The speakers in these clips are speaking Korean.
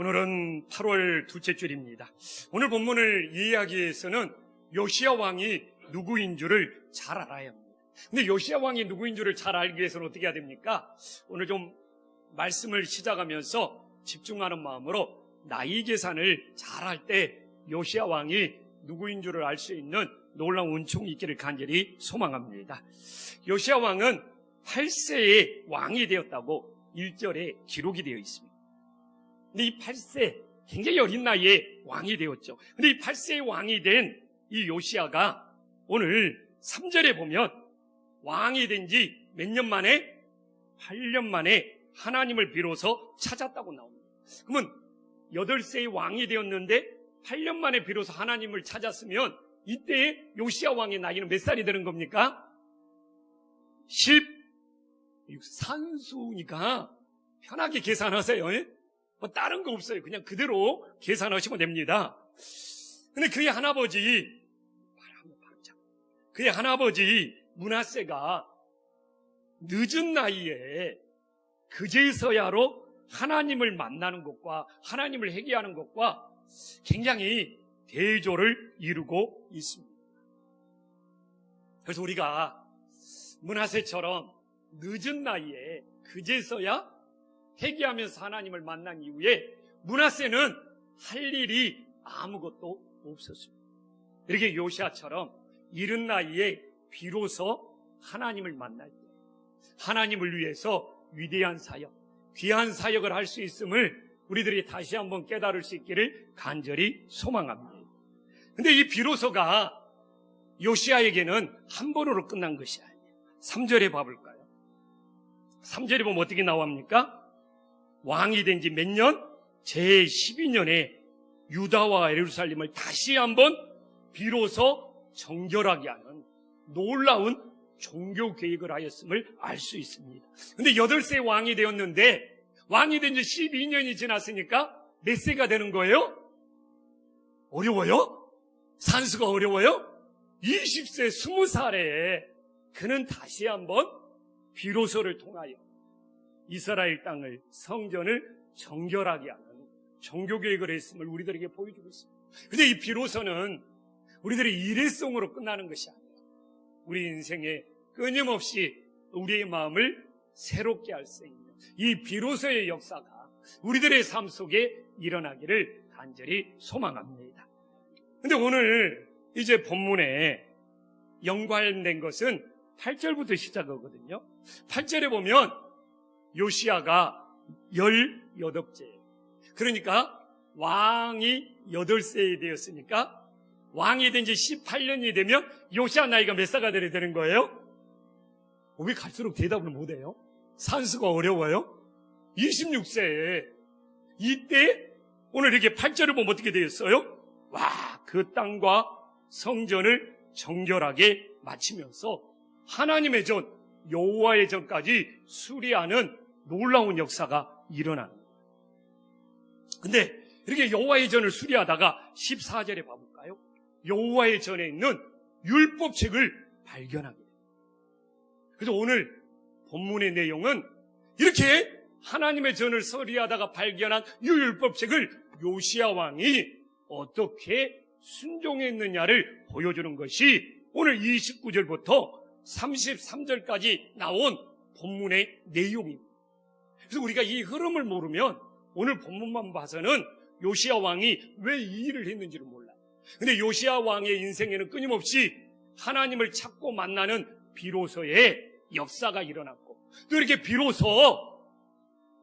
오늘은 8월 둘째 주일입니다. 오늘 본문을 이해하기 위해서는 요시야 왕이 누구인 줄을 잘 알아야 합니다. 근데 요시야 왕이 누구인 줄을 잘 알기 위해서는 어떻게 해야 됩니까? 오늘 좀 말씀을 시작하면서 집중하는 마음으로 나이 계산을 잘 할 때 요시야 왕이 누구인 줄을 알 수 있는 놀라운 은총이 있기를 간절히 소망합니다. 요시야 왕은 8세에 왕이 되었다고 1절에 기록이 되어 있습니다. 근데 이 8세, 굉장히 어린 나이에 왕이 되었죠. 근데 이 8세의 왕이 된 이 요시야가 오늘 3절에 보면 왕이 된 지 몇 년 만에? 8년 만에 하나님을 비로소 찾았다고 나옵니다. 그러면 8세의 왕이 되었는데 8년 만에 비로소 하나님을 찾았으면 이때 요시야 왕의 나이는 몇 살이 되는 겁니까? 산수니까 편하게 계산하세요. 뭐 다른 거 없어요. 그냥 그대로 계산하시면 됩니다. 근데 그의 할아버지 므낫세가 늦은 나이에 그제서야로 하나님을 만나는 것과 하나님을 회개하는 것과 굉장히 대조를 이루고 있습니다. 그래서 우리가 므낫세처럼 늦은 나이에 그제서야 회개하면서 하나님을 만난 이후에 므낫세는 할 일이 아무것도 없었습니다. 이렇게 요시야처럼 이른 나이에 비로소 하나님을 만날 때 하나님을 위해서 위대한 사역, 귀한 사역을 할 수 있음을 우리들이 다시 한번 깨달을 수 있기를 간절히 소망합니다. 근데 이 비로소가 요시야에게는 한 번으로 끝난 것이 아니에요. 3절에 봐볼까요? 3절에 보면 어떻게 나옵니까? 왕이 된 지 몇 년? 제12년에 유다와 예루살렘을 다시 한번 비로소 정결하게 하는 놀라운 종교 계획을 하였음을 알 수 있습니다. 근데 8세 왕이 되었는데 왕이 된 지 12년이 지났으니까 몇 세가 되는 거예요? 어려워요? 산수가 어려워요? 20세 20살에 그는 다시 한번 비로소를 통하여 이스라엘 땅을, 성전을 정결하게 하는 종교계획을 했음을 우리들에게 보여주고 있습니다. 근데 이 비로소는 우리들의 일회성으로 끝나는 것이 아니에요. 우리 인생에 끊임없이 우리의 마음을 새롭게 할 수 있는 이 비로소의 역사가 우리들의 삶 속에 일어나기를 간절히 소망합니다. 근데 오늘 이제 본문에 연관된 것은 8절부터 시작하거든요. 8절에 보면 요시야가 18째. 그러니까 왕이 8세에 되었으니까 왕이 된 지 18년이 되면 요시야 나이가 몇 살가 되는 거예요? 왜 갈수록 대답을 못해요? 산수가 어려워요? 26세에 이때 오늘 이렇게 8절을 보면 어떻게 되었어요? 와, 그 땅과 성전을 정결하게 마치면서 하나님의 전, 여호와의 전까지 수리하는 놀라운 역사가 일어나는 거예요. 근데 이렇게 여호와의 전을 수리하다가 14절에 봐볼까요? 여호와의 전에 있는 율법책을 발견하게 돼요. 그래서 오늘 본문의 내용은 이렇게 하나님의 전을 수리하다가 발견한 이 율법책을 요시야 왕이 어떻게 순종했느냐를 보여주는 것이 오늘 29절부터 33절까지 나온 본문의 내용입니다. 그래서 우리가 이 흐름을 모르면 오늘 본문만 봐서는 요시야 왕이 왜 이 일을 했는지를 몰라요. 근데 요시야 왕의 인생에는 끊임없이 하나님을 찾고 만나는 비로소의 역사가 일어났고 또 이렇게 비로소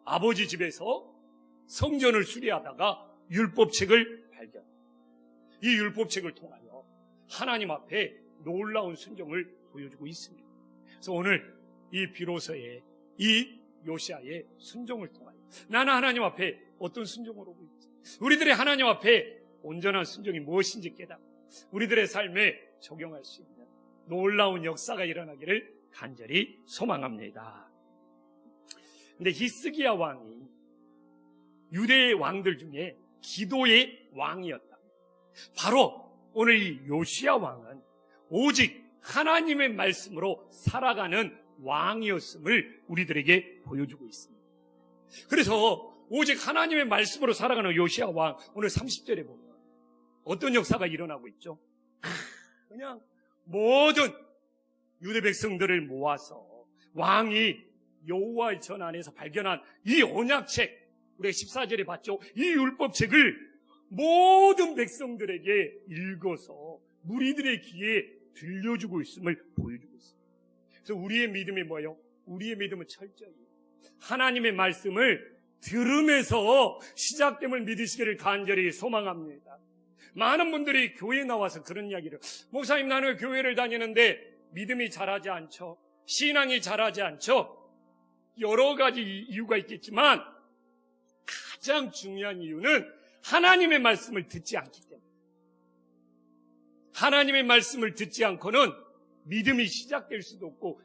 아버지 집에서 성전을 수리하다가 율법책을 발견. 이 율법책을 통하여 하나님 앞에 놀라운 순종을 보여주고 있습니다. 그래서 오늘 이 비로소의 이 요시야의 순종을 통하여 나는 하나님 앞에 어떤 순종을 하고 있지? 우리들의 하나님 앞에 온전한 순종이 무엇인지 깨닫고 우리들의 삶에 적용할 수 있는 놀라운 역사가 일어나기를 간절히 소망합니다. 근데 히스기야 왕이 유대의 왕들 중에 기도의 왕이었다. 바로 오늘 이 요시야 왕은 오직 하나님의 말씀으로 살아가는 왕이었음을 우리들에게 보여주고 있습니다. 그래서 오직 하나님의 말씀으로 살아가는 요시야 왕, 오늘 30절에 보면 어떤 역사가 일어나고 있죠? 그냥 모든 유대 백성들을 모아서 왕이 여호와의 전 안에서 발견한 이 언약책, 우리가 14절에 봤죠? 이 율법책을 모든 백성들에게 읽어서 무리들의 귀에 들려주고 있음을 보여주고 있습니다. 그래서 우리의 믿음이 뭐예요? 우리의 믿음은 철저히 하나님의 말씀을 들으면서 시작됨을 믿으시기를 간절히 소망합니다. 많은 분들이 교회에 나와서 그런 이야기를, 목사님 나는 교회를 다니는데 믿음이 자라지 않죠. 신앙이 자라지 않죠. 여러 가지 이유가 있겠지만 가장 중요한 이유는 하나님의 말씀을 듣지 않기 때문에. 하나님의 말씀을 듣지 않고는 믿음이 시작될 수도 없고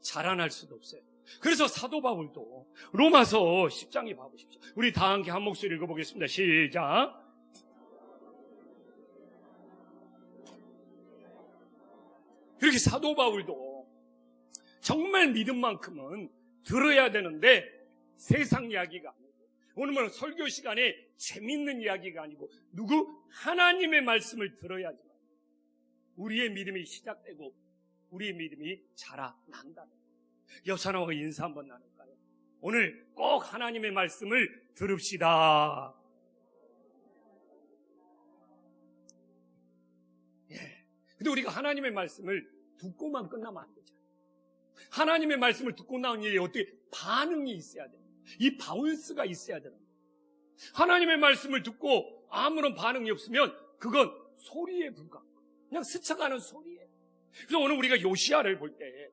자라날 수도 없어요. 그래서 사도 바울도 로마서 10장에 봐보십시오. 우리 다 함께 한 목소리 읽어보겠습니다. 시작. 그렇게 사도 바울도 정말 믿음만큼은 들어야 되는데 세상 이야기가 아니고, 오늘은 설교 시간에 재밌는 이야기가 아니고 누구? 하나님의 말씀을 들어야지만 우리의 믿음이 시작되고 우리의 믿음이 자라난다는 거예요. 여사나와 인사 한번 나눌까요? 오늘 꼭 하나님의 말씀을 들읍시다. 근데 우리가 하나님의 말씀을 듣고만 끝나면 안 되잖아요. 하나님의 말씀을 듣고 나온 일에 어떻게 반응이 있어야 돼요. 이 바운스가 있어야 되는 거예요. 하나님의 말씀을 듣고 아무런 반응이 없으면 그건 소리에 불과한 거예요. 그냥 스쳐가는 소리예요. 그래서 오늘 우리가 요시야를 볼 때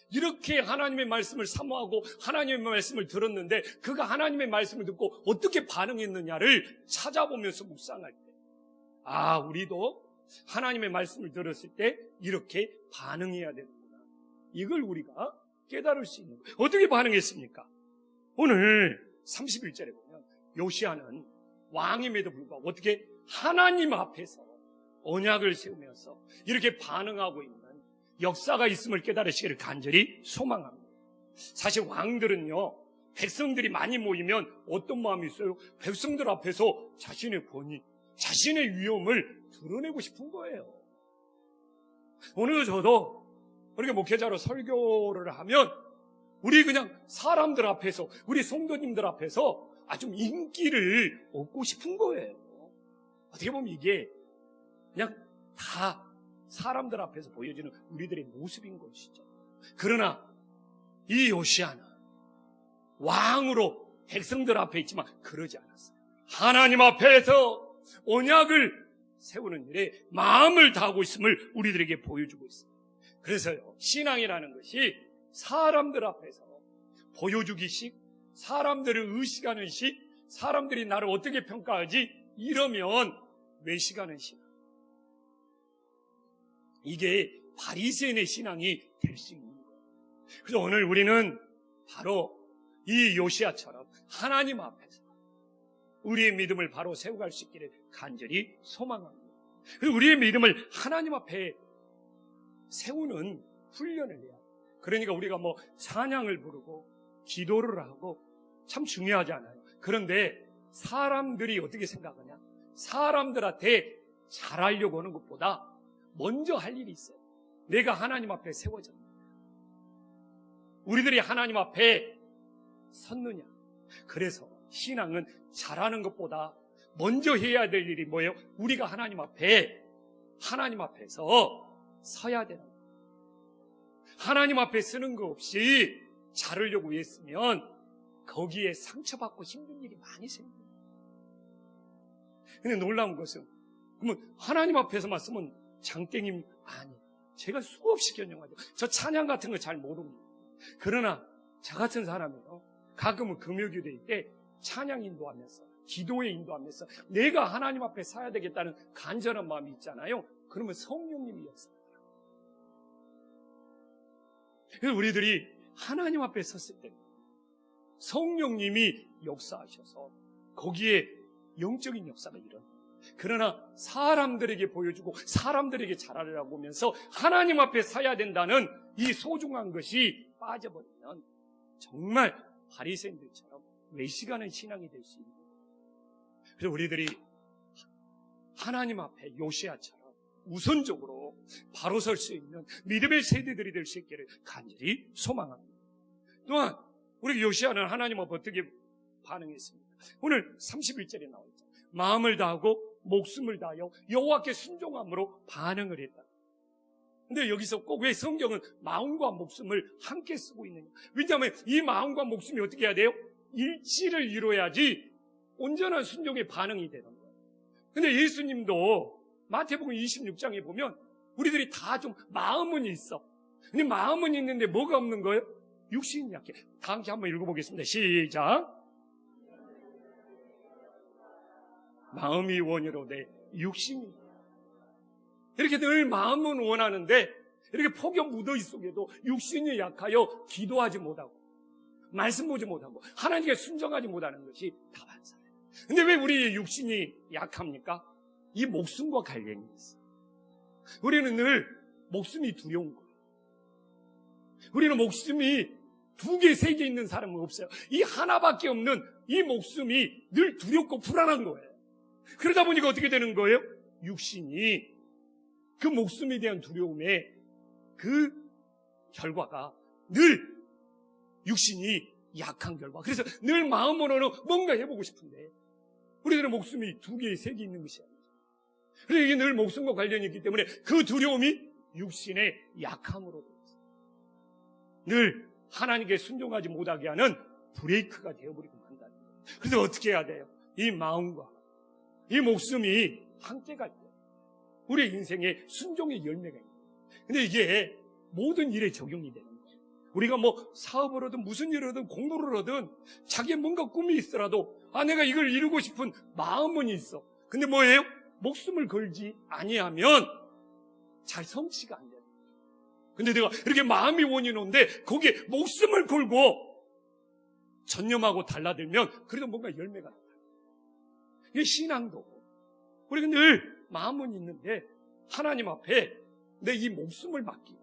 이렇게 하나님의 말씀을 사모하고 하나님의 말씀을 들었는데 그가 하나님의 말씀을 듣고 어떻게 반응했느냐를 찾아보면서 묵상할 때, 아, 우리도 하나님의 말씀을 들었을 때 이렇게 반응해야 되는구나. 이걸 우리가 깨달을 수 있는 거예요. 어떻게 반응했습니까? 오늘 31절에 보면 요시야는 왕임에도 불구하고 어떻게 하나님 앞에서 언약을 세우면서 이렇게 반응하고 있는 역사가 있음을 깨달으시기를 간절히 소망합니다. 사실 왕들은요, 백성들이 많이 모이면 어떤 마음이 있어요? 백성들 앞에서 자신의 권위, 자신의 위엄을 드러내고 싶은 거예요. 오늘 저도 그렇게 목회자로 설교를 하면 우리 그냥 사람들 앞에서, 우리 성도님들 앞에서 좀 인기를 얻고 싶은 거예요. 어떻게 보면 이게 그냥 다 사람들 앞에서 보여지는 우리들의 모습인 것이죠. 그러나 이 요시야는 왕으로 백성들 앞에 있지만 그러지 않았어요. 하나님 앞에서 언약을 세우는 일에 마음을 다하고 있음을 우리들에게 보여주고 있습니다. 그래서요, 신앙이라는 것이 사람들 앞에서 보여주기식, 사람들을 의식하는 식, 사람들이 나를 어떻게 평가하지? 이러면 외식하는 신앙. 이게 바리새인의 신앙이 될 수 있는 거예요. 그래서 오늘 우리는 바로 이 요시야처럼 하나님 앞에서 우리의 믿음을 바로 세워갈 수 있기를 간절히 소망합니다. 그리고 우리의 믿음을 하나님 앞에 세우는 훈련을 해야 해요. 그러니까 우리가 뭐 찬양을 부르고 기도를 하고 참 중요하지 않아요. 그런데 사람들이 어떻게 생각하냐? 사람들한테 잘하려고 하는 것보다 먼저 할 일이 있어요. 내가 하나님 앞에 세워졌느냐, 우리들이 하나님 앞에 섰느냐. 그래서 신앙은 잘하는 것보다 먼저 해야 될 일이 뭐예요? 우리가 하나님 앞에서 서야 되는 거예요. 하나님 앞에 서는 거 없이 자르려고 했으면 거기에 상처받고 힘든 일이 많이 생겨요. 근데 놀라운 것은, 그러면 하나님 앞에서만 쓰면 장땡입니까? 아니, 제가 수없이 견영하죠. 저 찬양 같은 거 잘 모릅니다. 그러나 저 같은 사람이요, 가끔은 금요기도회 때 찬양 인도하면서, 기도에 인도하면서 내가 하나님 앞에 서야 되겠다는 간절한 마음이 있잖아요. 그러면 성령님이 역사하더라고요. 그래서 우리들이 하나님 앞에 섰을 때 성령님이 역사하셔서 거기에 영적인 역사가 일어나요. 그러나 사람들에게 보여주고 사람들에게 잘하려고 하면서 하나님 앞에 서야 된다는 이 소중한 것이 빠져버리면 정말 바리새인들처럼 외식하는 신앙이 될 수 있는 거예요. 그래서 우리들이 하나님 앞에 요시야처럼 우선적으로 바로 설 수 있는 믿음의 세대들이 될 수 있기를 간절히 소망합니다. 또한 우리 요시야는 하나님 앞에 어떻게 반응했습니까? 오늘 31절에 나와있죠. 마음을 다하고 목숨을 다하여 여호와께 순종함으로 반응을 했다. 근데 여기서 꼭 왜 성경은 마음과 목숨을 함께 쓰고 있느냐? 왜냐하면 이 마음과 목숨이 어떻게 해야 돼요? 일치를 이루어야지 온전한 순종의 반응이 되는 거예요. 근데 예수님도 마태복음 26장에 보면 우리들이 다 좀 마음은 있어. 근데 마음은 있는데 뭐가 없는 거예요? 육신이 약해. 다 함께 한번 읽어보겠습니다. 시작. 마음이 원이로되 육신이. 이렇게 늘 마음은 원하는데 이렇게 폭염 무더위 속에도 육신이 약하여 기도하지 못하고 말씀 보지 못하고 하나님께 순종하지 못하는 것이 다반사예요. 근데 왜 우리 육신이 약합니까? 이 목숨과 관련이 있어요. 우리는 늘 목숨이 두려운 거예요. 우리는 목숨이 2개, 3개 있는 사람은 없어요. 이 하나밖에 없는 이 목숨이 늘 두렵고 불안한 거예요. 그러다 보니까 어떻게 되는 거예요? 육신이 그 목숨에 대한 두려움에 그 결과가 늘 육신이 약한 결과. 그래서 늘 마음으로는 뭔가 해보고 싶은데 우리들의 목숨이 2개, 3개 있는 것이 아니죠. 그래서 이게 늘 목숨과 관련이 있기 때문에 그 두려움이 육신의 약함으로 되어 있어요. 늘 하나님께 순종하지 못하게 하는 브레이크가 되어버리고 만다는 거예요. 그래서 어떻게 해야 돼요? 이 마음과 이 목숨이 함께 갈 때 우리의 인생에 순종의 열매가 있는 거예요. 근데 이게 모든 일에 적용이 되는 거예요. 우리가 뭐 사업을 하든 무슨 일을 하든 공부를 하든 자기의 뭔가 꿈이 있더라도 내가 이걸 이루고 싶은 마음은 있어. 근데 뭐예요? 목숨을 걸지 아니하면 잘 성취가 안 돼요. 근데 내가 이렇게 마음이 원이는데 거기에 목숨을 걸고 전념하고 달라들면 그래도 뭔가 열매가 나타나요. 이게 신앙도 우리가 늘 마음은 있는데 하나님 앞에 내 이 목숨을 맡기고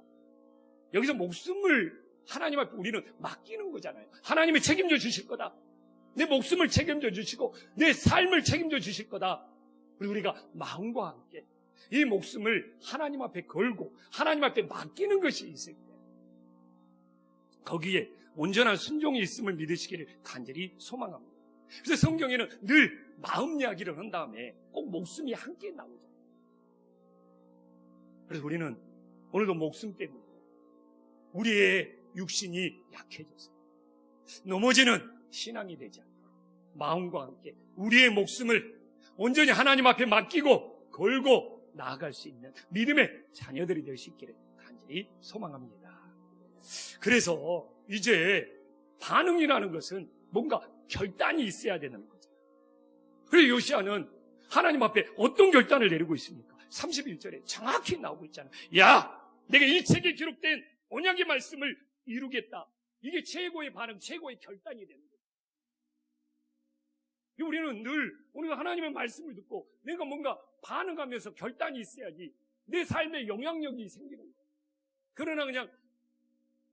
여기서 목숨을 하나님 앞에 우리는 맡기는 거잖아요. 하나님이 책임져 주실 거다. 내 목숨을 책임져 주시고 내 삶을 책임져 주실 거다. 그리고 우리가 마음과 함께 이 목숨을 하나님 앞에 걸고 하나님 앞에 맡기는 것이 있을 때 거기에 온전한 순종이 있음을 믿으시기를 간절히 소망합니다. 그래서 성경에는 늘 마음 이야기를 한 다음에 꼭 목숨이 함께 나오죠. 그래서 우리는 오늘도 목숨 때문에 우리의 육신이 약해졌어요. 넘어지는 신앙이 되지 않고 마음과 함께 우리의 목숨을 온전히 하나님 앞에 맡기고 걸고 나아갈 수 있는 믿음의 자녀들이 될 수 있기를 간절히 소망합니다. 그래서 이제 반응이라는 것은 뭔가 결단이 있어야 되는 거죠. 그래서 요시야는 하나님 앞에 어떤 결단을 내리고 있습니까? 31절에 정확히 나오고 있잖아요. 야, 내가 이 책에 기록된 언약의 말씀을 이루겠다. 이게 최고의 반응, 최고의 결단이 되는 거예요. 우리는 늘 우리가 하나님의 말씀을 듣고 내가 뭔가 반응하면서 결단이 있어야지 내 삶에 영향력이 생기는 거예요. 그러나 그냥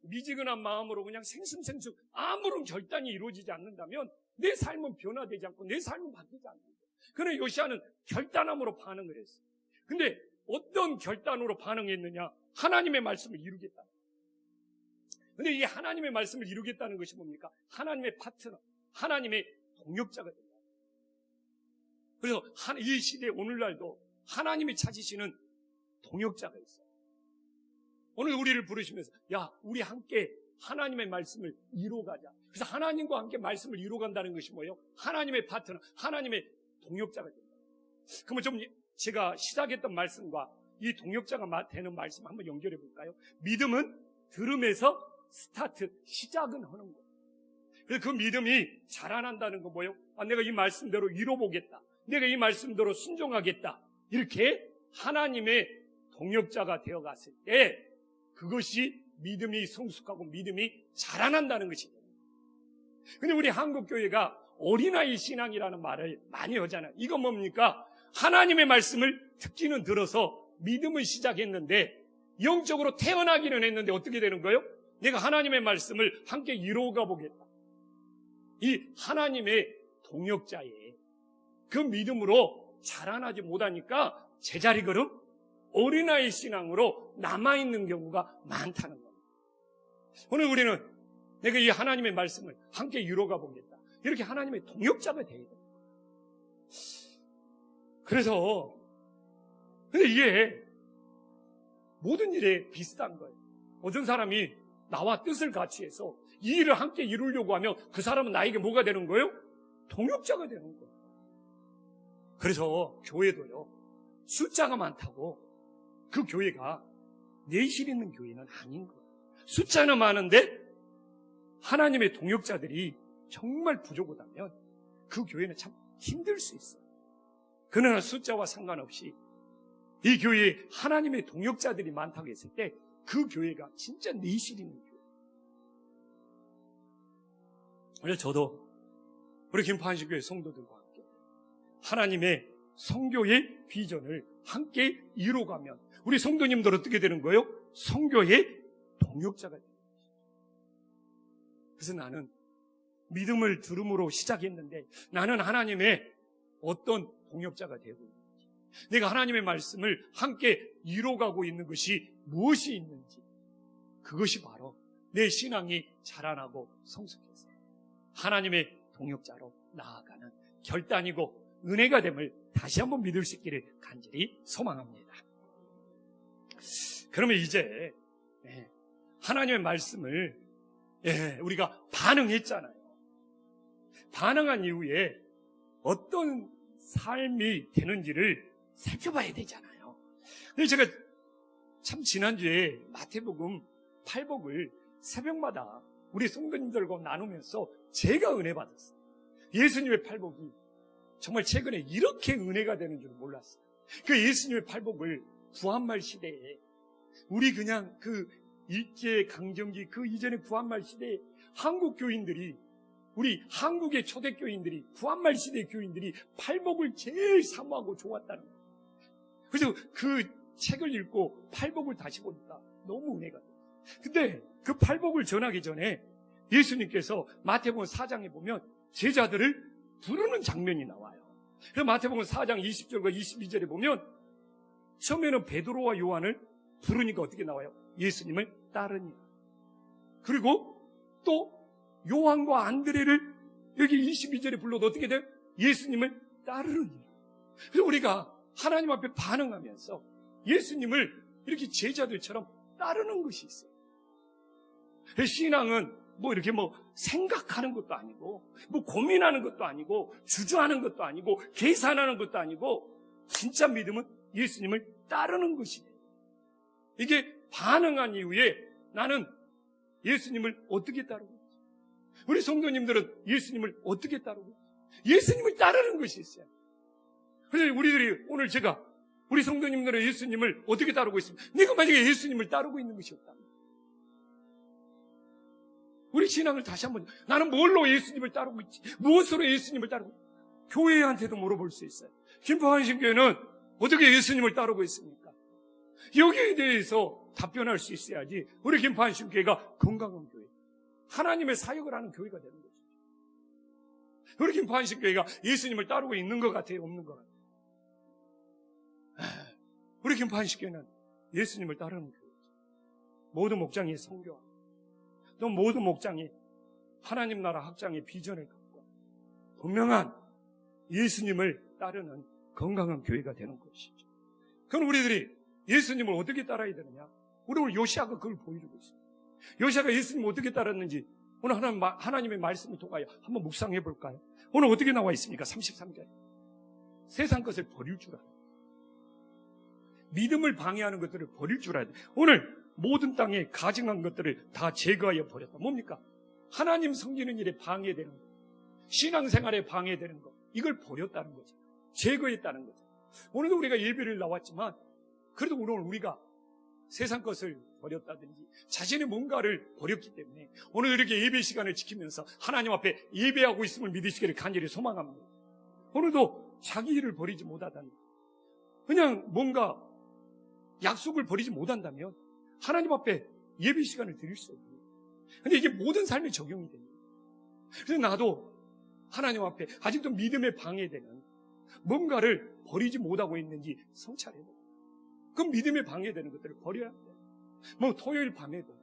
미지근한 마음으로 그냥 생슴생숭 아무런 결단이 이루어지지 않는다면 내 삶은 변화되지 않고 내 삶은 바뀌지 않는 거예요. 그러나 요시야는 결단함으로 반응을 했어요. 근데 어떤 결단으로 반응했느냐? 하나님의 말씀을 이루겠다. 근데 이 하나님의 말씀을 이루겠다는 것이 뭡니까? 하나님의 파트너, 하나님의 동역자가 된다. 그래서 이 시대 오늘날도 하나님이 찾으시는 동역자가 있어요. 오늘 우리를 부르시면서 야, 우리 함께 하나님의 말씀을 이루어가자. 그래서 하나님과 함께 말씀을 이루어간다는 것이 뭐예요? 하나님의 파트너, 하나님의 동역자가 된다. 그러면 좀 제가 시작했던 말씀과 이 동역자가 되는 말씀 한번 연결해 볼까요? 믿음은 들음에서 스타트, 시작은 하는 거예요. 그래서 그 믿음이 자라난다는 건 뭐예요? 내가 이 말씀대로 이뤄보겠다. 내가 이 말씀대로 순종하겠다. 이렇게 하나님의 동역자가 되어갔을 때 그것이 믿음이 성숙하고 믿음이 자라난다는 것입니다. 근데 우리 한국교회가 어린아이 신앙이라는 말을 많이 하잖아요. 이건 뭡니까? 하나님의 말씀을 듣기는 들어서 믿음을 시작했는데 영적으로 태어나기는 했는데 어떻게 되는 거예요? 내가 하나님의 말씀을 함께 이루어가 보겠다. 이 하나님의 동역자의 그 믿음으로 자라나지 못하니까 제자리 걸음, 어린아이 신앙으로 남아있는 경우가 많다는 겁니다. 오늘 우리는 내가 이 하나님의 말씀을 함께 이루어가 보겠다, 이렇게 하나님의 동역자가 되어야 됩니다. 그래서 근데 이게 모든 일에 비슷한 거예요. 어떤 사람이 나와 뜻을 같이 해서 이 일을 함께 이루려고 하면 그 사람은 나에게 뭐가 되는 거예요? 동역자가 되는 거예요. 그래서 교회도요, 숫자가 많다고 그 교회가 내실 있는 교회는 아닌 거예요. 숫자는 많은데 하나님의 동역자들이 정말 부족하다면 그 교회는 참 힘들 수 있어요. 그러나 숫자와 상관없이 이 교회에 하나님의 동역자들이 많다고 했을 때 그 교회가 진짜 내실 있는 교회. 그래서 저도 우리 김포한신 교회 성도들과 함께 하나님의 성교의 비전을 함께 이루어가면 우리 성도님들 어떻게 되는 거예요? 성교의 동역자가 되는 거예요. 그래서 나는 믿음을 들음으로 시작했는데 나는 하나님의 어떤 동역자가 되고 있는지, 내가 하나님의 말씀을 함께 이뤄가고 있는 것이 무엇이 있는지, 그것이 바로 내 신앙이 자라나고 성숙해서 하나님의 동역자로 나아가는 결단이고 은혜가 됨을 다시 한번 믿을 수 있기를 간절히 소망합니다. 그러면 이제 하나님의 말씀을 우리가 반응했잖아요. 반응한 이후에 어떤 삶이 되는지를 살펴봐야 되잖아요. 근데 제가 참 지난주에 마태복음 8복을 새벽마다 우리 성도님들과 나누면서 제가 은혜 받았어요. 예수님의 8복이 정말 최근에 이렇게 은혜가 되는 줄 몰랐어요. 그 예수님의 8복을 구한말 시대에 우리 그냥 그 일제 강점기 그 이전의 구한말 시대에 한국 교인들이, 우리 한국의 초대교인들이, 구한말 시대 교인들이 팔복을 제일 사모하고 좋았다는 거예요. 그래서 그 책을 읽고 팔복을 다시 보니까 너무 은혜가 돼요. 근데 그 팔복을 전하기 전에 예수님께서 마태복음 4장에 보면 제자들을 부르는 장면이 나와요. 그래서 마태복음 4장 20절과 22절에 보면 처음에는 베드로와 요한을 부르니까 어떻게 나와요? 예수님을 따르니라. 그리고 또 요한과 안드레를 여기 22절에 불러도 어떻게 돼요? 예수님을 따르느니라. 그래서 우리가 하나님 앞에 반응하면서 예수님을 이렇게 제자들처럼 따르는 것이 있어요. 신앙은 뭐 이렇게 뭐 생각하는 것도 아니고, 뭐 고민하는 것도 아니고, 주저하는 것도 아니고, 계산하는 것도 아니고, 진짜 믿음은 예수님을 따르는 것이에요. 이게 반응한 이후에 나는 예수님을 어떻게 따르고 있지? 우리 성도님들은 예수님을 어떻게 따르고 있지? 예수님을 따르는 것이 있어요. 그래서 우리들이 오늘 제가 우리 성도님들은 예수님을 어떻게 따르고 있습니까? 내가 만약에 예수님을 따르고 있는 것이 없다면 우리 신앙을 다시 한번, 나는 뭘로 예수님을 따르고 있지? 무엇으로 예수님을 따르고 있지? 교회한테도 물어볼 수 있어요. 김포한신교회는 어떻게 예수님을 따르고 있습니까? 여기에 대해서 답변할 수 있어야지 우리 김포한신교회가 건강한 교회, 하나님의 사역을 하는 교회가 되는 거죠. 우리 김포한신교회가 예수님을 따르고 있는 것 같아요? 없는 것 같아요? 우리 김포한신교회는 예수님을 따르는 교회죠. 모든 목장이 선교하고 또 모든 목장이 하나님 나라 확장의 비전을 갖고 분명한 예수님을 따르는 건강한 교회가 되는 것이죠. 그럼 우리들이 예수님을 어떻게 따라야 되느냐? 우리 오늘 요시아가 그걸 보여주고 있습니다. 요시아가 예수님을 어떻게 따랐는지 오늘 하나님의 말씀을 통하여 한번 묵상해 볼까요? 오늘 어떻게 나와 있습니까? 33절. 세상 것을 버릴 줄 알아요. 믿음을 방해하는 것들을 버릴 줄 알아요. 오늘 모든 땅에 가증한 것들을 다 제거하여 버렸다. 뭡니까? 하나님 섬기는 일에 방해되는 것, 신앙생활에 방해되는 것, 이걸 버렸다는 거죠. 제거했다는 거죠. 오늘도 우리가 예배를 나왔지만 그래도 오늘 우리가 세상 것을 버렸다든지 자신의 뭔가를 버렸기 때문에 오늘 이렇게 예배 시간을 지키면서 하나님 앞에 예배하고 있음을 믿으시기를 간절히 소망합니다. 오늘도 자기 일을 버리지 못하다니, 그냥 뭔가 약속을 버리지 못한다면 하나님 앞에 예배 시간을 드릴 수 없어요. 근데 이게 모든 삶에 적용이 됩니다. 그래서 나도 하나님 앞에 아직도 믿음에 방해되는 뭔가를 버리지 못하고 있는지 성찰해야 돼. 그 믿음에 방해되는 것들을 버려야 돼. 뭐 토요일 밤에도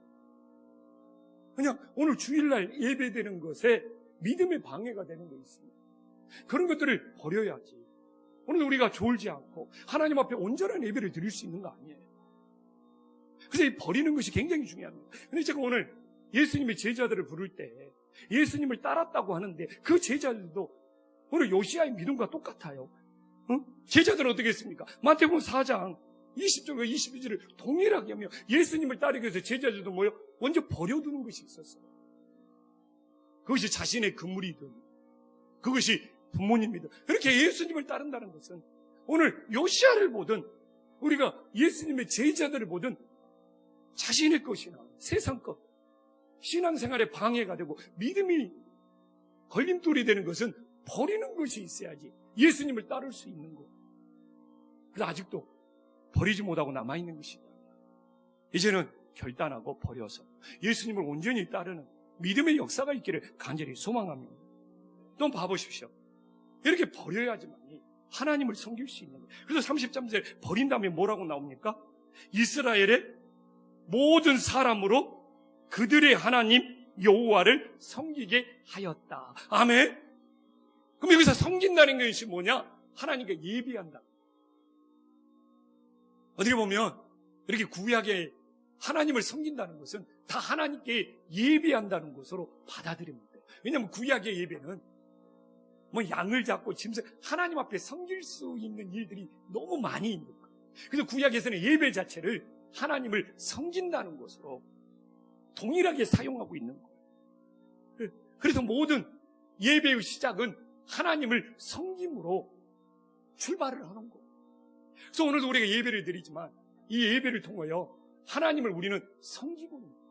그냥 오늘 주일날 예배되는 것에 믿음의 방해가 되는 거 있습니다. 그런 것들을 버려야지. 오늘 우리가 졸지 않고 하나님 앞에 온전한 예배를 드릴 수 있는 거 아니에요. 그래서 이 버리는 것이 굉장히 중요합니다. 근데 제가 오늘 예수님의 제자들을 부를 때 예수님을 따랐다고 하는데 그 제자들도 오늘 요시야의 믿음과 똑같아요. 제자들은 어떻게 했습니까? 마태복음 4장 20절과 22절을 동일하게 하며 예수님을 따르기 위해서 제자들도 뭐요? 먼저 버려두는 것이 있었어요. 그것이 자신의 건물이든 그것이 부모님이든 그렇게 예수님을 따른다는 것은 오늘 요시야를 보든 우리가 예수님의 제자들을 보든 자신의 것이나 세상 것, 신앙생활에 방해가 되고 믿음이 걸림돌이 되는 것은 버리는 것이 있어야지 예수님을 따를 수 있는 것. 그래서 아직도 버리지 못하고 남아있는 것이다. 이제는 결단하고 버려서 예수님을 온전히 따르는 믿음의 역사가 있기를 간절히 소망합니다. 또 봐보십시오. 이렇게 버려야지만이 하나님을 섬길 수 있는 거예요. 그래서 33절 버린 다음에 뭐라고 나옵니까? 이스라엘의 모든 사람으로 그들의 하나님 여호와를 섬기게 하였다. 아멘. 그럼 여기서 섬긴다는 것이 뭐냐? 하나님께 예비한다. 어떻게 보면 이렇게 구약에 하나님을 섬긴다는 것은 다 하나님께 예비한다는 것으로 받아들입니다. 왜냐하면 구약의 예배는 뭐 양을 잡고 짐승 하나님 앞에 섬길 수 있는 일들이 너무 많이 있는 거예요. 그래서 구약에서는 예배 자체를 하나님을 섬긴다는 것으로 동일하게 사용하고 있는 거예요. 그래서 모든 예배의 시작은 하나님을 섬김으로 출발을 하는 거예요. 그래서 오늘도 우리가 예배를 드리지만 이 예배를 통하여 하나님을 우리는 섬기고 있는 거예요.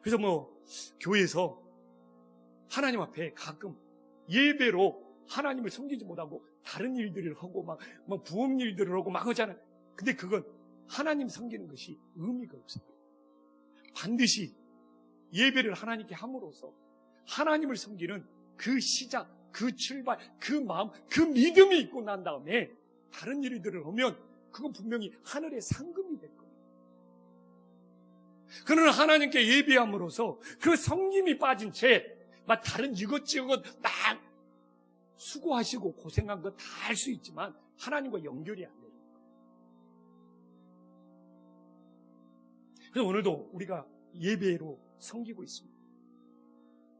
그래서 교회에서 하나님 앞에 가끔 예배로 하나님을 섬기지 못하고 다른 일들을 하고 막 부업 일들을 하고 막 하잖아요. 근데 그건 하나님 섬기는 것이 의미가 없어요. 반드시 예배를 하나님께 함으로써 하나님을 섬기는 그 시작, 그 출발, 그 마음, 그 믿음이 있고 난 다음에 다른 일들을 하면 그건 분명히 하늘의 상금이 될 거예요. 그러나 하나님께 예배함으로써 그 성김이 빠진 채 막 다른 이것저것 막 수고하시고 고생한 거 다 할 수 있지만 하나님과 연결이 안 돼요. 그래서 오늘도 우리가 예배로 섬기고 있습니다.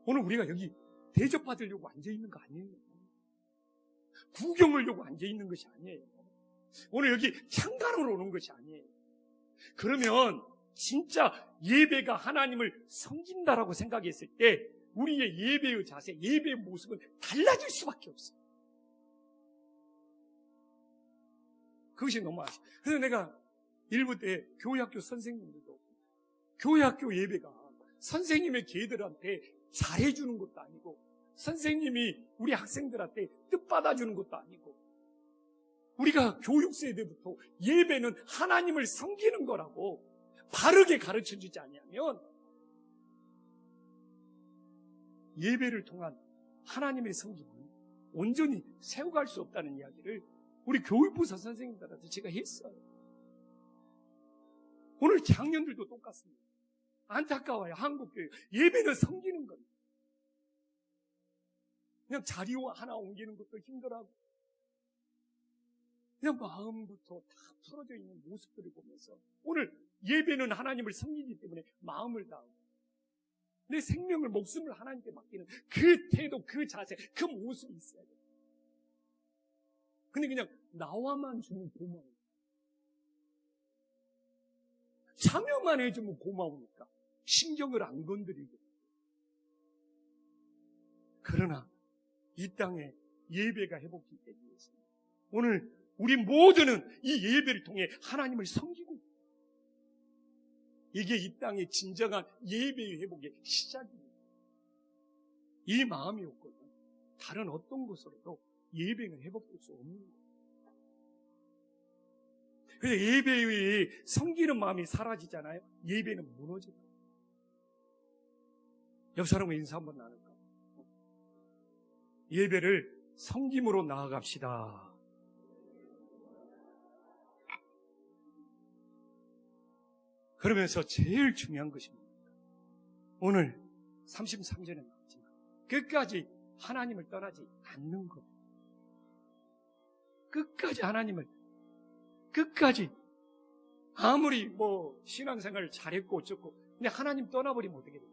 오늘 우리가 여기 대접받으려고 앉아있는 거 아니에요. 구경하려고 앉아있는 것이 아니에요. 오늘 여기 창간으로 오는 것이 아니에요. 그러면 진짜 예배가 하나님을 섬긴다라고 생각했을 때 우리의 예배의 자세, 예배의 모습은 달라질 수밖에 없어요. 그것이 너무 아쉬워요. 그래서 내가 일부 때 교회학교 선생님들도 교회학교 예배가 선생님의 개들한테 잘해주는 것도 아니고 선생님이 우리 학생들한테 뜻받아주는 것도 아니고 우리가 교육세대부터 예배는 하나님을 섬기는 거라고 바르게 가르쳐주지 않으면 예배를 통한 하나님의 섬김은 온전히 세워갈 수 없다는 이야기를 우리 교육부서 선생님들한테 제가 했어요. 오늘 장년들도 똑같습니다. 안타까워요. 한국교회 예배는 섬기는 거예요. 그냥 자리 하나 옮기는 것도 힘들어하고 그냥 마음부터 다 풀어져 있는 모습들을 보면서 오늘 예배는 하나님을 섬기기 때문에 마음을 다하고 내 생명을 목숨을 하나님께 맡기는 그 태도, 그 자세, 그 모습이 있어야 돼요. 근데 그냥 나와만 주면 고마워요. 참여만 해주면 고마우니까 신경을 안 건드리고. 그러나 이 땅에 예배가 회복되기 위해서 오늘 우리 모두는 이 예배를 통해 하나님을 섬기고 있다. 이게 이 땅의 진정한 예배의 회복의 시작입니다. 이 마음이 없거든 다른 어떤 것으로도 예배는 회복될 수 없는 거예요. 그래서 예배의 섬기는 마음이 사라지잖아요. 예배는 무너져요. 옆 사람과 인사 한번 나눌까? 예배를 섬김으로 나아갑시다. 그러면서 제일 중요한 것이 뭡니까? 오늘 33절에 나왔지만 끝까지 하나님을 떠나지 않는 것. 끝까지 하나님을, 끝까지 아무리 신앙생활을 잘했고 어쩌고 근데 하나님 떠나버리면 어떻게 돼요?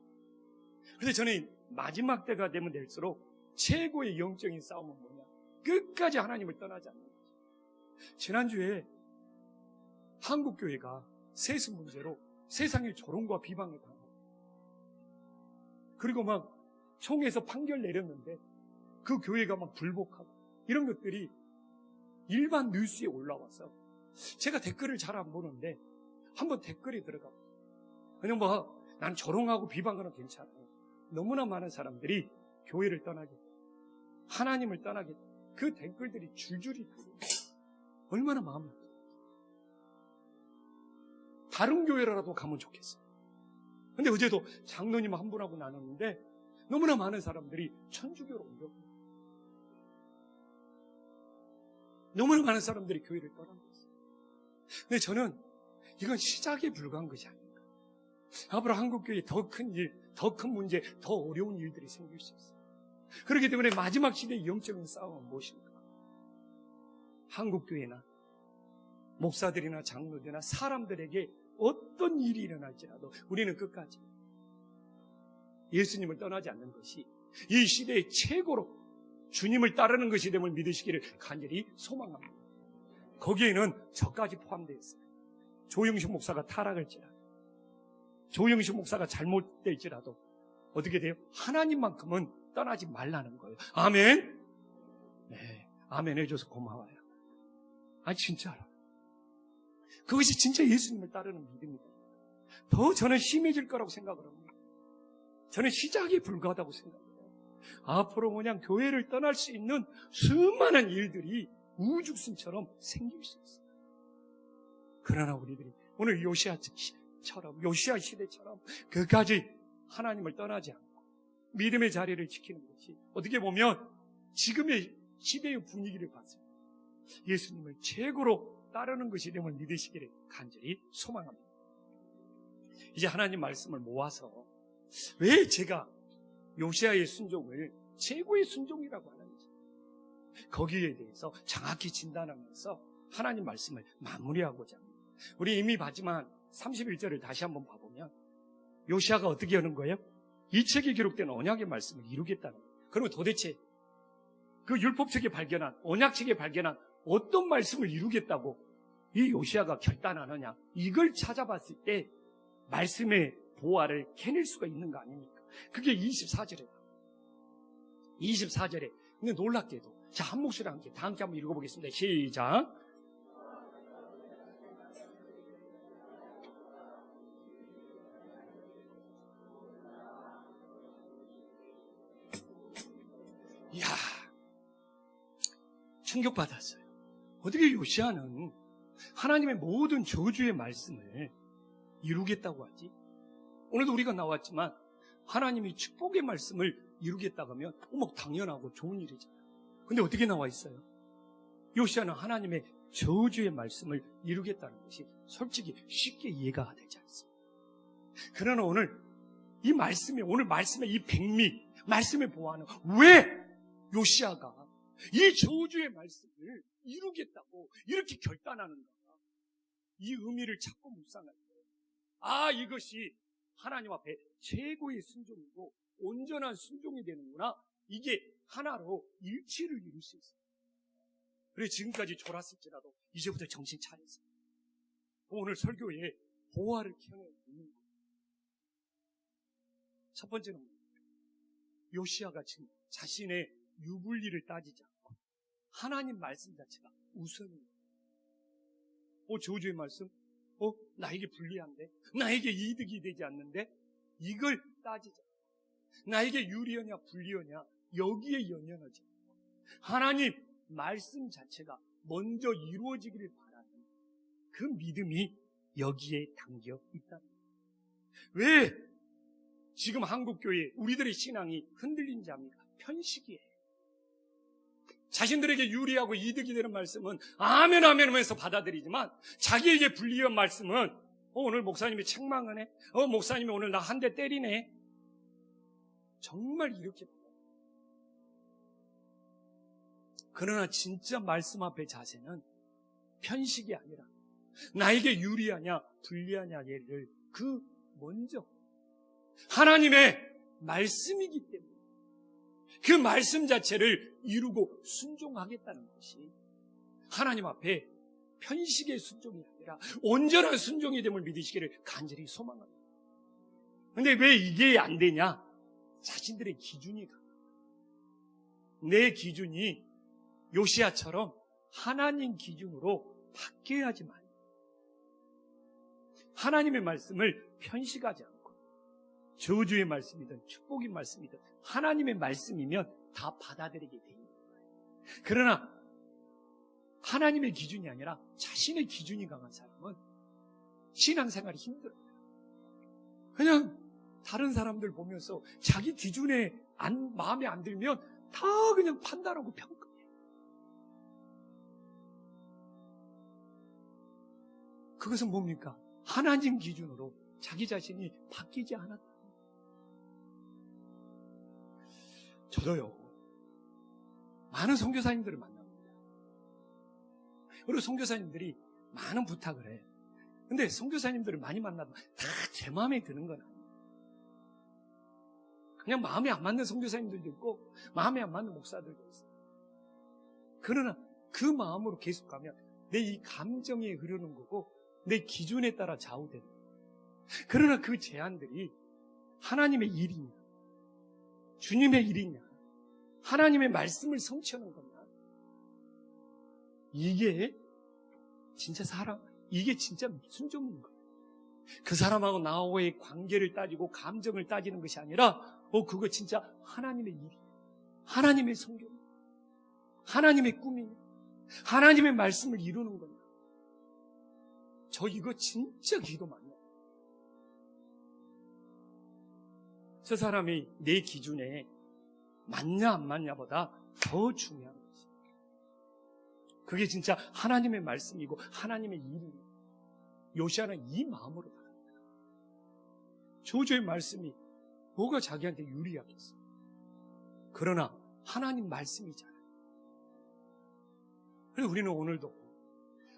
그래서 저는 마지막 때가 되면 될수록 최고의 영적인 싸움은 뭐냐? 끝까지 하나님을 떠나지 않는 거죠. 지난주에 한국교회가 세습 문제로 세상의 조롱과 비방을 당하고 그리고 막 총에서 판결 내렸는데 그 교회가 막 불복하고 이런 것들이 일반 뉴스에 올라와서 제가 댓글을 잘 안 보는데 한번 댓글에 들어가 그냥 난 조롱하고 비방하는 괜찮아요. 너무나 많은 사람들이 교회를 떠나겠다, 하나님을 떠나겠다, 그 댓글들이 줄줄이 얼마나 마음이 아프다. 다른 교회라도 가면 좋겠어요. 근데 어제도 장로님 한 분하고 나눴는데 너무나 많은 사람들이 천주교로 옮겼고 너무나 많은 사람들이 교회를 떠난 거였어요. 근데 저는 이건 시작에 불과한 것이 아닌가. 앞으로 한국교회에 더 큰 일, 더 큰 문제, 더 어려운 일들이 생길 수 있어요. 그렇기 때문에 마지막 시대의 영적인 싸움은 무엇인가? 한국교회나 목사들이나 장로들이나 사람들에게 어떤 일이 일어날지라도 우리는 끝까지 예수님을 떠나지 않는 것이 이 시대의 최고로 주님을 따르는 것이 됨을 믿으시기를 간절히 소망합니다. 거기에는 저까지 포함되어 있어요. 조영식 목사가 타락할지라도, 조영식 목사가 잘못될지라도 어떻게 돼요? 하나님만큼은 떠나지 말라는 거예요. 아멘? 네, 아멘 해줘서 고마워요. 아니 진짜로 그것이 진짜 예수님을 따르는 믿음이다. 더 저는 심해질 거라고 생각을 합니다. 저는 시작에 불과하다고 생각해요. 앞으로 그냥 교회를 떠날 수 있는 수많은 일들이 우죽순처럼 생길 수 있어요. 그러나 우리들이 오늘 요시아 시대처럼 끝까지 하나님을 떠나지 않고 믿음의 자리를 지키는 것이 어떻게 보면 지금의 시대의 분위기를 봤을 때 예수님을 최고로 따르는 것이 됨을 믿으시기를 간절히 소망합니다. 이제 하나님 말씀을 모아서 왜 제가 요시아의 순종을 최고의 순종이라고 하는지 거기에 대해서 정확히 진단하면서 하나님 말씀을 마무리하고자 합니다. 우리 이미 봤지만 31절을 다시 한번 봐보면 요시아가 어떻게 하는 거예요? 이 책에 기록된 언약의 말씀을 이루겠다는 거예요. 그러면 도대체 그 율법책에 발견한, 언약책에 발견한 어떤 말씀을 이루겠다고 이 요시아가 결단하느냐, 이걸 찾아봤을 때 말씀의 보화를 캐낼 수가 있는 거 아닙니까? 그게 24절에 24절에 근데 놀랍게도 자, 한 목소리 함께 다 함께 한번 읽어보겠습니다. 시작. 이야, 충격받았어요. 어떻게 요시아는 하나님의 모든 저주의 말씀을 이루겠다고 하지? 오늘도 우리가 나왔지만 하나님이 축복의 말씀을 이루겠다고 하면 당연하고 좋은 일이잖아요. 근데 어떻게 나와 있어요? 요시아는 하나님의 저주의 말씀을 이루겠다는 것이 솔직히 쉽게 이해가 되지 않습니다. 그러나 오늘 이 말씀에, 오늘 말씀의 이 백미, 말씀의 보화는 왜 요시아가 이 저주의 말씀을 이루겠다고 이렇게 결단하는가? 이 의미를 찾고 묵상할 때, 이것이 하나님 앞에 최고의 순종이고 온전한 순종이 되는구나. 이게 하나로 일치를 이룰 수 있어요. 그래서 지금까지 졸았을지라도 이제부터 정신 차리세요. 오늘 설교에 보화를 캐내는 거예요. 첫 번째는 뭡니까? 요시아가 지금 자신의 유불리를 따지지 않고 하나님 말씀 자체가 우선입니다. 저주의 말씀? 나에게 불리한데? 나에게 이득이 되지 않는데? 이걸 따지자. 나에게 유리하냐 불리하냐 여기에 연연하지 않고 하나님 말씀 자체가 먼저 이루어지기를 바라는 그 믿음이 여기에 담겨 있다. 왜 지금 한국교회 우리들의 신앙이 흔들린 자입니까? 편식이에요. 자신들에게 유리하고 이득이 되는 말씀은 아멘 아멘 하면서 받아들이지만 자기에게 불리한 말씀은 오늘 목사님이 책망하네, 목사님이 오늘 나 한 대 때리네, 정말 이렇게. 그러나 진짜 말씀 앞의 자세는 편식이 아니라 나에게 유리하냐 불리하냐를 먼저 하나님의 말씀이기 때문에 그 말씀 자체를 이루고 순종하겠다는 것이 하나님 앞에 편식의 순종이 아니라 온전한 순종이 됨을 믿으시기를 간절히 소망합니다. 근데 왜 이게 안 되냐? 자신들의 기준이 강합니다. 내 기준이 요시야처럼 하나님 기준으로 바뀌어야지만 하나님의 말씀을 편식하지 않고 저주의 말씀이든 축복의 말씀이든 하나님의 말씀이면 다 받아들이게 돼 있는 거예요. 그러나 하나님의 기준이 아니라 자신의 기준이 강한 사람은 신앙생활이 힘들어요. 그냥 다른 사람들 보면서 자기 기준에 마음에 안 들면 다 그냥 판단하고 평가해요. 그것은 뭡니까? 하나님 기준으로 자기 자신이 바뀌지 않았다. 저도요, 많은 선교사님들을 만납니다. 그리고 선교사님들이 많은 부탁을 해요. 근데 선교사님들을 많이 만나도 다 제 마음에 드는 건 아니에요. 그냥 마음에 안 맞는 선교사님들도 있고 마음에 안 맞는 목사들도 있어요. 그러나 그 마음으로 계속 가면 내 이 감정에 흐르는 거고 내 기준에 따라 좌우되는 거예요. 그러나 그 제안들이 하나님의 일이냐, 주님의 일이냐, 하나님의 말씀을 성취하는 거냐, 이게 진짜 이게 진짜 순종인 거예요. 그 사람하고 나하고의 관계를 따지고 감정을 따지는 것이 아니라 그거 진짜 하나님의 일이에요. 하나님의 성경, 하나님의 꿈이냐, 하나님의 말씀을 이루는 거냐. 저 이거 진짜 기도 많이 해요. 저 사람이 내 기준에 맞냐 안 맞냐보다 더 중요한 것이에요. 그게 진짜 하나님의 말씀이고 하나님의 일이에요. 요시야는 이 마음으로 나갑니다. 저주의 말씀이 뭐가 자기한테 유리하겠어. 그러나 하나님 말씀이잖아요. 그래서 우리는 오늘도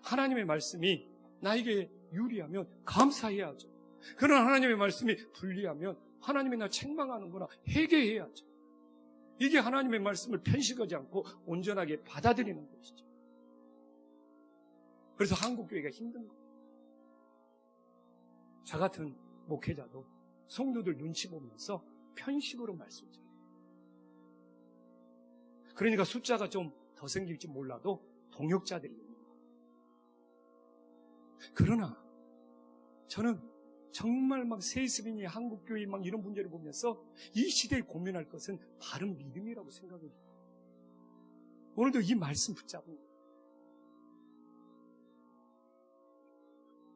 하나님의 말씀이 나에게 유리하면 감사해야죠. 그러나 하나님의 말씀이 불리하면 하나님이 나 책망하는구나 회개해야죠. 이게 하나님의 말씀을 편식하지 않고 온전하게 받아들이는 것이죠. 그래서 한국교회가 힘든 거예요. 저 같은 목회자도 성도들 눈치 보면서 편식으로 말씀 전해요. 그러니까 숫자가 좀 더 생길지 몰라도 동역자들이 있는 거예요. 그러나 저는 정말 막 세습이니 한국교회 막 이런 문제를 보면서 이 시대에 고민할 것은 바른 믿음이라고 생각을 해요. 오늘도 이 말씀 붙잡은 거예요.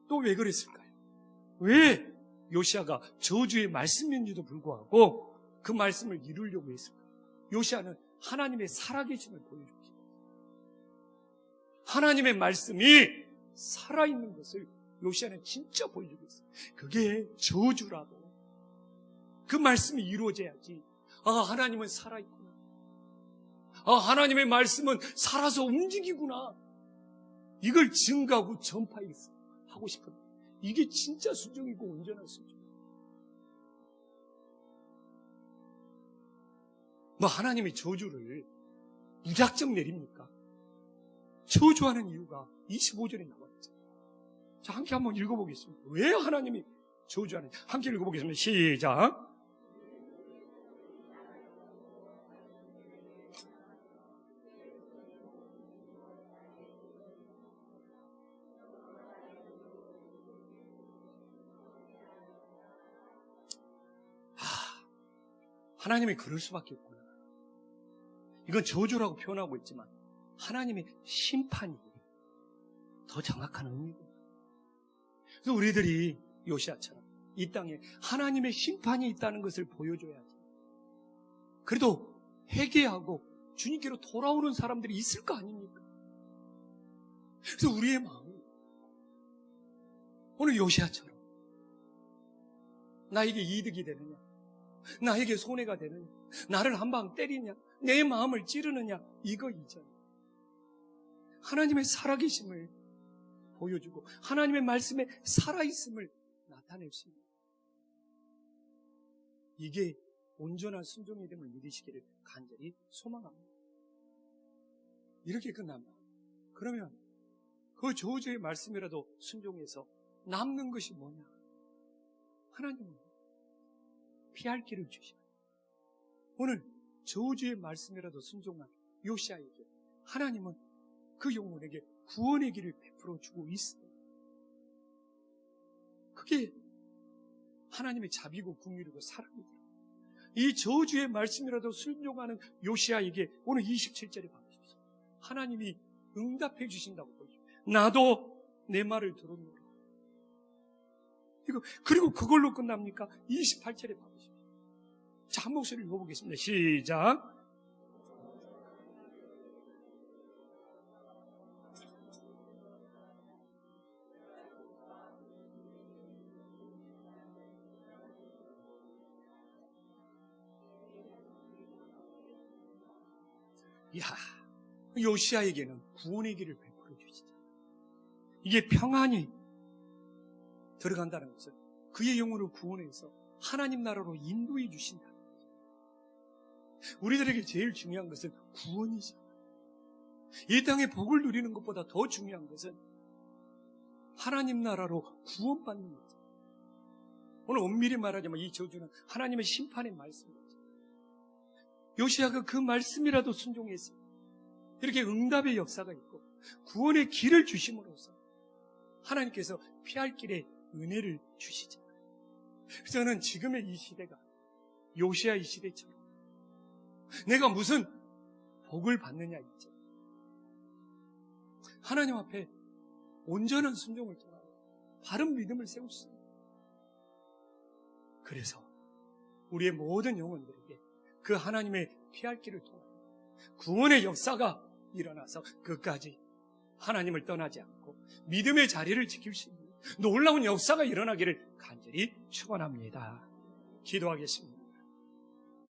또 왜 그랬을까요? 왜 요시야가 저주의 말씀인지도 불구하고 그 말씀을 이루려고 했을까요? 요시야는 하나님의 살아계심을 보여주고 싶어요. 하나님의 말씀이 살아있는 것을 요시야는 진짜 보여주고 있어요. 그게 저주라도 그 말씀이 이루어져야지. 하나님은 살아있구나. 하나님의 살아서 움직이구나. 이걸 증가하고 전파하고 싶은, 이게 진짜 순종이고 온전한 순종. 하나님이 저주를 무작정 내립니까? 저주하는 이유가 25절에 나와 있잖아요. 자, 함께 한번 읽어보겠습니다. 왜 하나님이 저주하는지 함께 읽어보겠습니다. 시작. 하나님이 그럴 수밖에 없구나. 이건 저주라고 표현하고 있지만 하나님의 심판이 더 정확한 의미구나. 그래서 우리들이 요시야처럼 이 땅에 하나님의 심판이 있다는 것을 보여줘야지. 그래도 회개하고 주님께로 돌아오는 사람들이 있을 거 아닙니까? 그래서 우리의 마음이 오늘 요시야처럼 나에게 이득이 되느냐, 나에게 손해가 되느냐, 나를 한 방 때리냐, 내 마음을 찌르느냐, 이거 이전 하나님의 살아계심을 보여주고 하나님의 말씀에 살아있음을 나타낼 수 있는, 이게 온전한 순종이 됨을 믿으시기를 간절히 소망합니다. 이렇게 끝납니다. 그러면 그 저주의 말씀이라도 순종해서 남는 것이 뭐냐? 하나님은 피할 길을 주셔요. 오늘 저주의 말씀이라도 순종한 요시야에게 하나님은 그 영혼에게 구원의 길을 베풀어 주고 있어요. 그게 하나님의 자비고 긍휼이고 사랑이다. 이 저주의 말씀이라도 순종하는 요시야에게 오늘 27절에 봐주십시오. 하나님이 응답해 주신다고 보여요. 나도 내 말을 들었노라. 그리고 그걸로 끝납니까? 28절에 봐주십시오. 자, 한 목소리를 읽어보겠습니다. 시작. 이야, 요시야에게는 구원의 길을 베풀어 주시죠. 이게 평안이 들어간다는 것은 그의 영혼을 구원해서 하나님 나라로 인도해 주신다는 거죠. 우리들에게 제일 중요한 것은 구원이죠. 이 땅의 복을 누리는 것보다 더 중요한 것은 하나님 나라로 구원받는 거죠. 오늘 엄밀히 말하자면 이 저주는 하나님의 심판의 말씀이죠. 요시야가 그 말씀이라도 순종했어요. 이렇게 응답의 역사가 있고 구원의 길을 주심으로써 하나님께서 피할 길에 은혜를 주시잖아요. 그래서 저는 지금의 이 시대가 요시야 이 시대처럼 내가 무슨 복을 받느냐 있죠. 하나님 앞에 온전한 순종을 통하여 바른 믿음을 세울 수 있는, 그래서 우리의 모든 영혼들에게 그 하나님의 피할 길을 통하여 구원의 역사가 일어나서 끝까지 하나님을 떠나지 않고 믿음의 자리를 지킬 수 있는 놀라운 역사가 일어나기를 간절히 축원합니다. 기도하겠습니다.